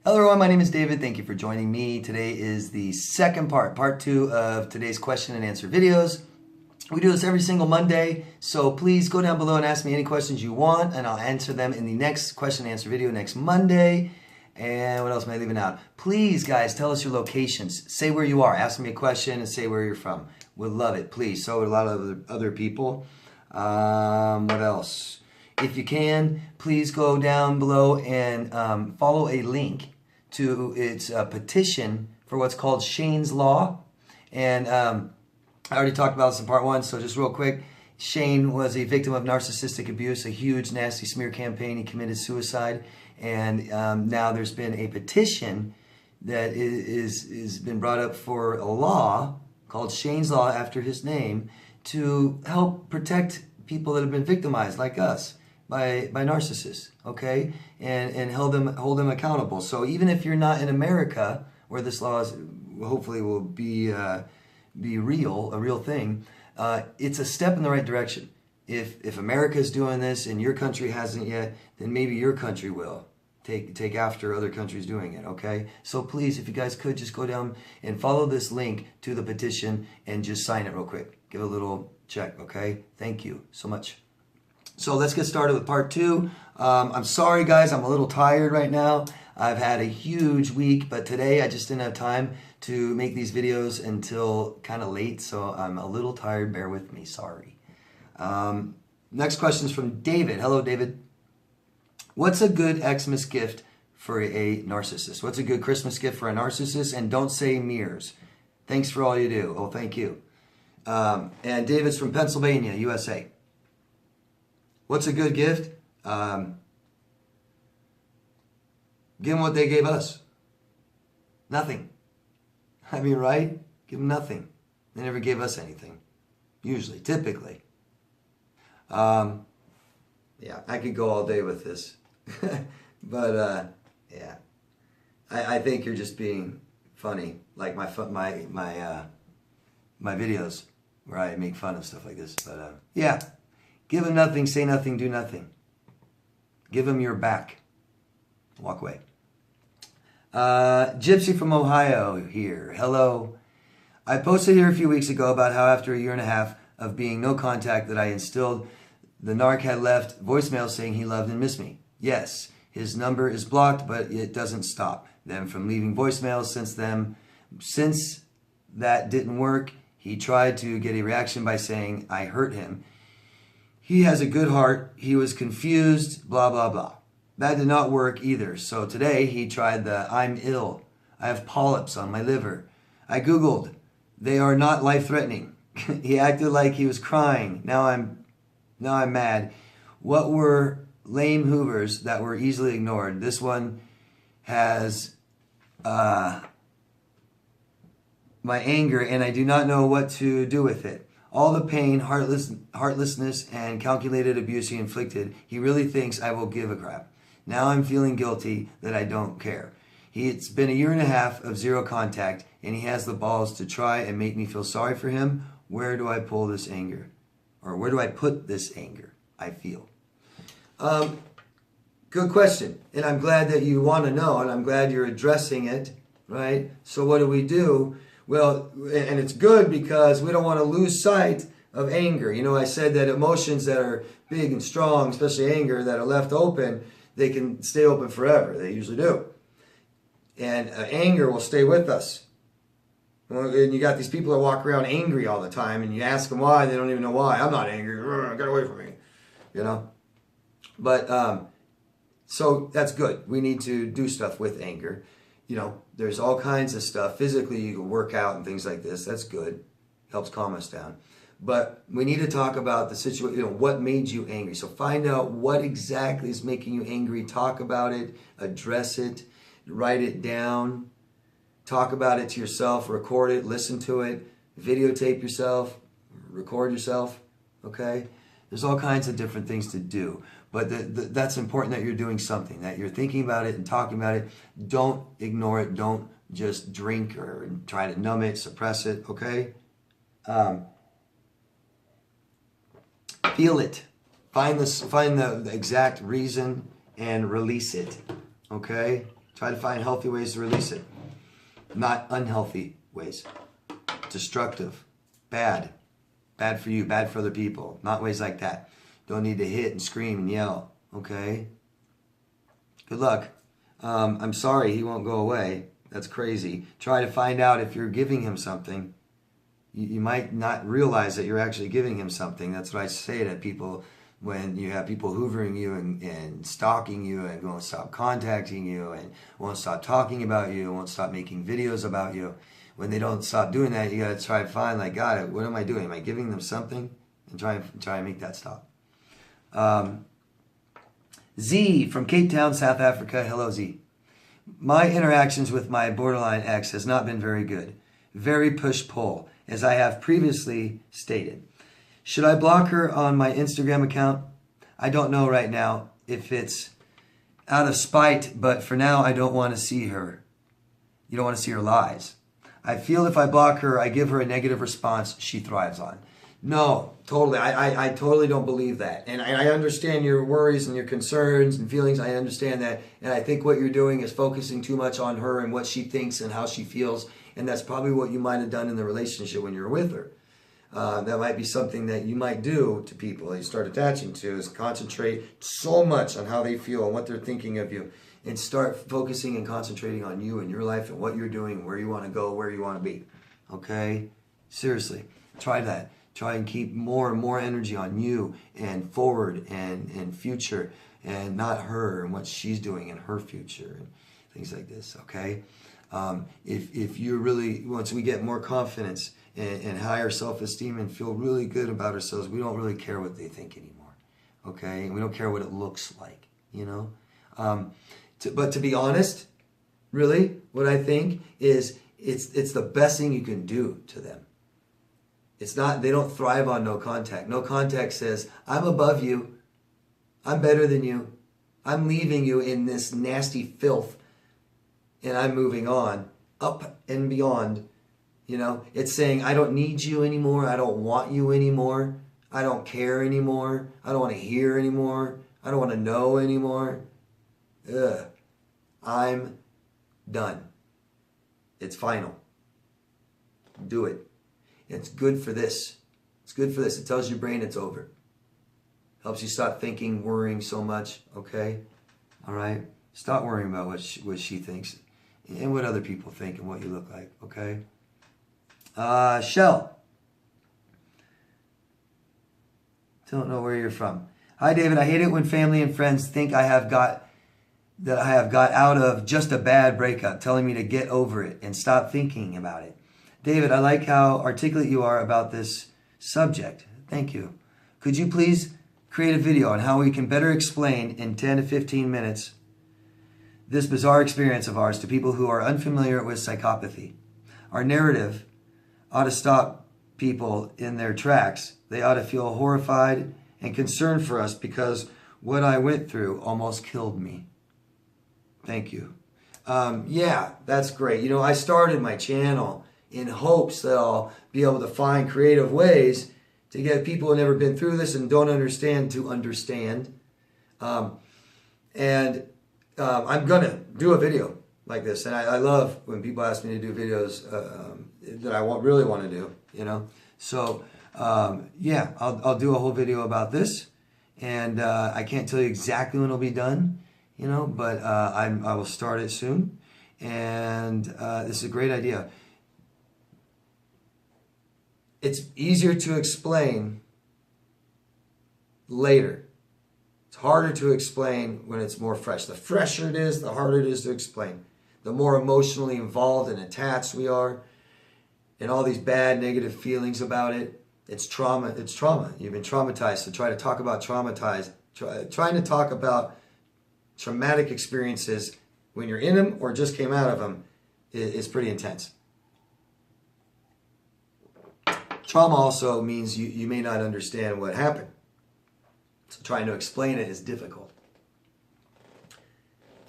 Hello everyone, my name is David. Thank you for joining me. Today is the second part 2 of today's question and answer videos. We do this every single Monday, so please go down below and ask me any questions you want, and I'll answer them in the next question and answer video next Monday. And what else am I leaving out? Please, guys, tell us your locations. Say where you are. Ask me a question and say where you're from. We'd love it, please. So would a lot of other people. What else? If you can, please go down below and follow a link to its petition for what's called Shane's Law. And I already talked about this in part 1, so just real quick. Shane was a victim of narcissistic abuse, a huge nasty smear campaign. He committed suicide. And now there's been a petition that is been brought up for a law called Shane's Law after his name to help protect people that have been victimized like us by narcissists, okay, and hold them accountable. So even if you're not in America, where this law is, hopefully will be a real thing, it's a step in the right direction. If America is doing this and your country hasn't yet, then maybe your country will take after other countries doing it, okay? So please, if you guys could, just go down and follow this link to the petition and just sign it real quick. Give it a little check, okay? Thank you so much. So let's get started with part 2. I'm sorry, guys. I'm a little tired right now. I've had a huge week, but today I just didn't have time to make these videos until kind of late, so I'm a little tired. Bear with me. Sorry. Next question is from David. Hello, David. What's a good Xmas gift for a narcissist? What's a good Christmas gift for a narcissist? And don't say mirrors. Thanks for all you do. Oh, thank you. And David's from Pennsylvania, USA. What's a good gift? Give them what they gave us. Nothing. I mean, right? Give them nothing. They never gave us anything. Usually, typically. Yeah, I could go all day with this. But, yeah. I think you're just being funny. Like my videos where I make fun of stuff like this. But, yeah. Give them nothing, say nothing, do nothing. Give them your back. Walk away. Gypsy from Ohio here. Hello. I posted here a few weeks ago about how after a year and a half of being no contact that I instilled, the narc had left voicemail saying he loved and missed me. Yes, his number is blocked, but it doesn't stop them from leaving voicemails since that didn't work. He tried to get a reaction by saying I hurt him. He has a good heart. He was confused, blah, blah, blah. That did not work either. So today he tried the I'm ill. I have polyps on my liver. I Googled. They are not life-threatening. He acted like he was crying. Now I'm mad. What were lame hoovers that were easily ignored? This one has my anger, and I do not know what to do with it. All the pain, heartlessness, and calculated abuse he inflicted, he really thinks I will give a crap. Now I'm feeling guilty that I don't care. It's been a year and a half of zero contact, and he has the balls to try and make me feel sorry for him. Where do I pull this anger? Or where do I put this anger I feel? Good question. And I'm glad that you want to know, and I'm glad you're addressing it, right? So what do? Well, and it's good because we don't want to lose sight of anger. You know, I said that emotions that are big and strong, especially anger, that are left open, they can stay open forever. They usually do. And anger will stay with us. And you got these people that walk around angry all the time, and you ask them why, they don't even know why. I'm not angry. Get away from me. You know? But, so that's good. We need to do stuff with anger. You know, there's all kinds of stuff. Physically, you can work out and things like this. That's good. Helps calm us down. But we need to talk about the situation, you know, what made you angry. So find out what exactly is making you angry. Talk about it. Address it. Write it down. Talk about it to yourself. Record it. Listen to it. Videotape yourself. Record yourself. Okay? There's all kinds of different things to do. But that's important that you're doing something, that you're thinking about it and talking about it. Don't ignore it. Don't just drink or try to numb it, suppress it, okay? Feel it. Find the exact reason and release it, okay? Try to find healthy ways to release it. Not unhealthy ways. Destructive. Bad. Bad for you. Bad for other people. Not ways like that. Don't need to hit and scream and yell. Okay? Good luck. I'm sorry he won't go away. That's crazy. Try to find out if you're giving him something. You might not realize that you're actually giving him something. That's what I say to people when you have people hoovering you and stalking you and won't stop contacting you and won't stop talking about you, won't stop making videos about you. When they don't stop doing that, you got to try to find, like, God, what am I doing? Am I giving them something? And try and make that stop. Z from Cape Town, South Africa. Hello, Z. My interactions with my borderline ex has not been very good. Very push-pull, as I have previously stated. Should I block her on my Instagram account? I don't know right now if it's out of spite, but for now I don't want to see her. You don't want to see her lies. I feel if I block her, I give her a negative response she thrives on. No, totally. I totally don't believe that. And I understand your worries and your concerns and feelings. I understand that. And I think what you're doing is focusing too much on her and what she thinks and how she feels. And that's probably what you might have done in the relationship when you were with her. That might be something that you might do to people that you start attaching to, is concentrate so much on how they feel and what they're thinking of you, and start focusing and concentrating on you and your life and what you're doing, where you want to go, where you want to be. Okay? Seriously. Try that. Try and keep more and more energy on you and forward and future, and not her and what she's doing in her future and things like this. Okay? If you really, once we get more confidence and higher self-esteem and feel really good about ourselves, we don't really care what they think anymore. Okay? And we don't care what it looks like, you know? But to be honest, really, what I think is it's the best thing you can do to them. It's not, they don't thrive on no contact. No contact says, I'm above you. I'm better than you. I'm leaving you in this nasty filth. And I'm moving on, up and beyond. You know, it's saying, I don't need you anymore. I don't want you anymore. I don't care anymore. I don't want to hear anymore. I don't want to know anymore. Ugh. I'm done. It's final. Do it. It's good for this. It's good for this. It tells your brain it's over. Helps you stop thinking, worrying so much. Okay? All right? Stop worrying about what she thinks and what other people think and what you look like. Okay? Shell. Don't know where you're from. Hi, David. I hate it when family and friends think I have got out of just a bad breakup, telling me to get over it and stop thinking about it. David, I like how articulate you are about this subject. Thank you. Could you please create a video on how we can better explain in 10 to 15 minutes this bizarre experience of ours to people who are unfamiliar with psychopathy? Our narrative ought to stop people in their tracks. They ought to feel horrified and concerned for us because what I went through almost killed me. Thank you. Yeah, that's great. You know, I started my channel in hopes that I'll be able to find creative ways to get people who have never been through this and don't understand to understand. I'm going to do a video like this. And I love when people ask me to do videos that I really want to do, you know. So, yeah, I'll do a whole video about this. And I can't tell you exactly when it'll be done, you know, but I will start it soon. And this is a great idea. It's easier to explain later. It's harder to explain when it's more fresh. The fresher it is, the harder it is to explain. The more emotionally involved and attached we are, and all these bad, negative feelings about it. It's trauma. It's trauma. You've been traumatized. So try to talk about trying to talk about traumatic experiences when you're in them or just came out of them is pretty intense. Trauma also means you may not understand what happened. So trying to explain it is difficult.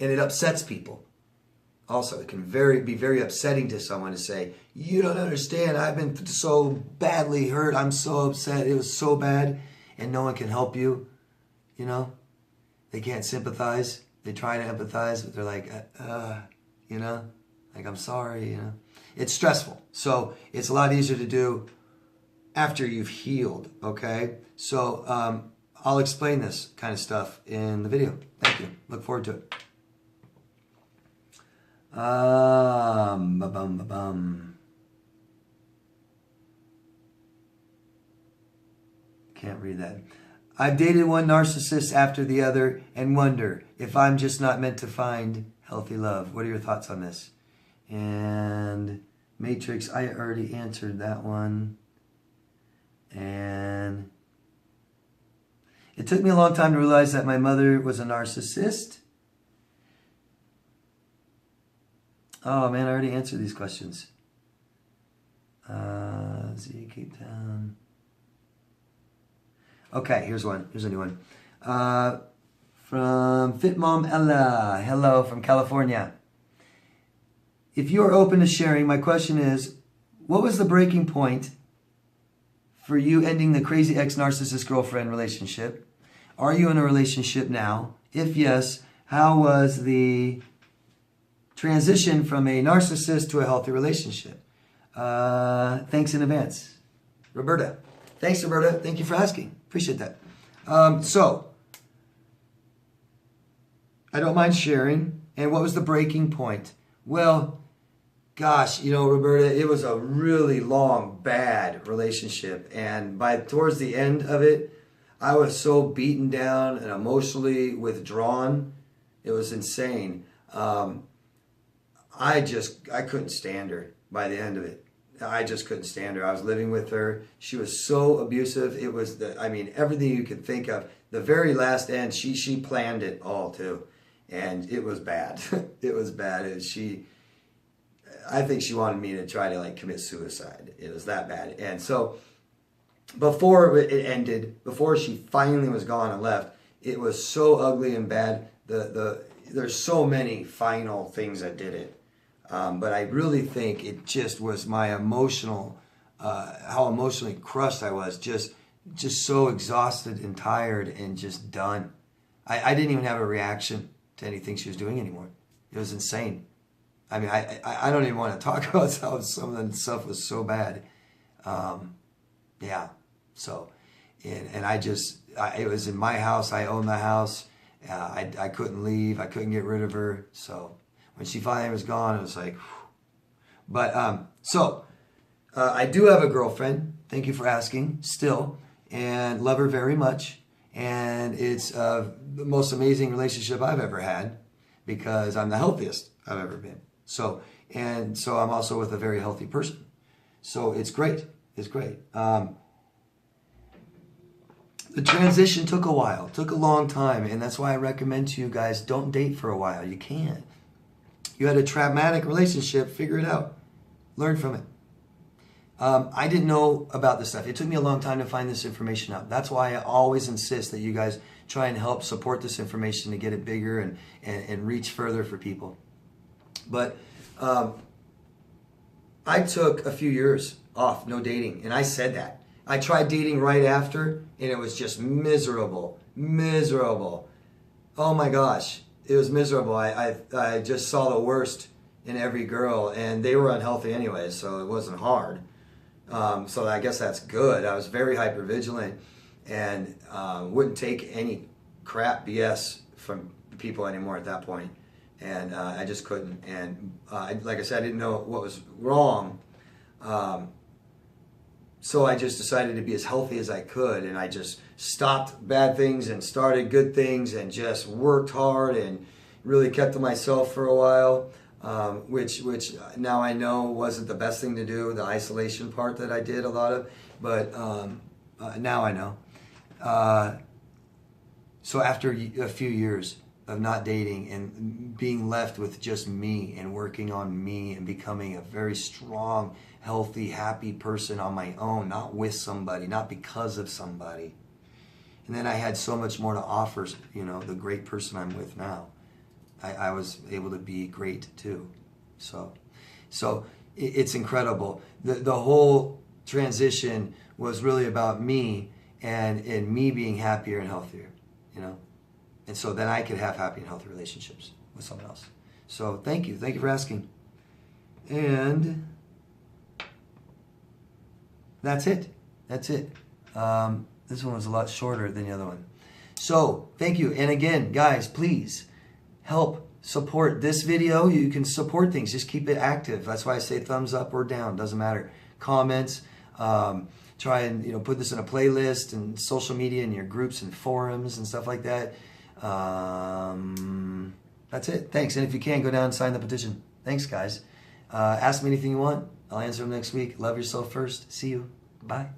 And it upsets people. Also, it can be very upsetting to someone to say, you don't understand, I've been so badly hurt, I'm so upset, it was so bad, and no one can help you, you know? They can't sympathize. They try to empathize, but they're like, you know, like, I'm sorry, you know. It's stressful. So it's a lot easier to do after you've healed, okay? So I'll explain this kind of stuff in the video. Thank you. Look forward to it. Can't read that. I've dated one narcissist after the other and wonder if I'm just not meant to find healthy love. What are your thoughts on this? And Matrix, I already answered that one. And it took me a long time to realize that my mother was a narcissist. Oh man, I already answered these questions. Z, Cape Town. Okay, here's one. Here's a new one. From Fit Mom Ella. Hello from California. If you are open to sharing, my question is, what was the breaking point for you ending the crazy ex-narcissist girlfriend relationship? Are you in a relationship now? If yes, how was the transition from a narcissist to a healthy relationship? Thanks in advance. Roberta. Thanks, Roberta. Thank you for asking. Appreciate that. So, I don't mind sharing. And what was the breaking point? Well, gosh, you know, Roberta, it was a really long, bad relationship. And towards the end of it, I was so beaten down and emotionally withdrawn. It was insane. I couldn't stand her by the end of it. I just couldn't stand her. I was living with her. She was so abusive. It was everything you could think of. The very last end, she planned it all too. And it was bad. It was bad. I think she wanted me to try to like commit suicide. It was that bad. And so before it ended, before she finally was gone and left, it was so ugly and bad. There's so many final things that did it. But I really think it just was my emotional, how emotionally crushed I was, just so exhausted and tired and just done. I didn't even have a reaction to anything she was doing anymore. It was insane. I mean, I don't even want to talk about how some of the stuff was so bad. Yeah. So, and it was in my house. I owned the house. I couldn't leave. I couldn't get rid of her. So when she finally was gone, it was like, whew. But, I do have a girlfriend. Thank you for asking still, and love her very much. And it's the most amazing relationship I've ever had because I'm the healthiest I've ever been. So I'm also with a very healthy person. So it's great. It's great. The transition took a while, took a long time. And that's why I recommend to you guys, don't date for a while. You can't. You had a traumatic relationship, figure it out. Learn from it. I didn't know about this stuff. It took me a long time to find this information out. That's why I always insist that you guys try and help support this information to get it bigger and reach further for people. But I took a few years off, no dating, and I said that. I tried dating right after, and it was just miserable, miserable. Oh my gosh, it was miserable. I just saw the worst in every girl, and they were unhealthy anyway, so it wasn't hard. So I guess that's good. I was very hypervigilant and wouldn't take any crap BS from people anymore at that point. And I just couldn't. And like I said, I didn't know what was wrong. So I just decided to be as healthy as I could. And I just stopped bad things and started good things and just worked hard and really kept to myself for a while. Which now I know wasn't the best thing to do, the isolation part that I did a lot of, but now I know. So after a few years of not dating and being left with just me and working on me and becoming a very strong, healthy, happy person on my own, not with somebody, not because of somebody. And then I had so much more to offer, you know, the great person I'm with now. I was able to be great too. So it's incredible. The whole transition was really about me and me being happier and healthier, you know. And so then I could have happy and healthy relationships with someone else. So thank you. Thank you for asking. And that's it. That's it. This one was a lot shorter than the other one. So thank you. And again, guys, please help support this video. You can support things. Just keep it active. That's why I say thumbs up or down. Doesn't matter. Comments. Try and put this in a playlist and social media and your groups and forums and stuff like that. That's it. Thanks. And if you can, go down and sign the petition. Thanks, guys. Ask me anything you want. I'll answer them next week. Love yourself first. See you. Bye.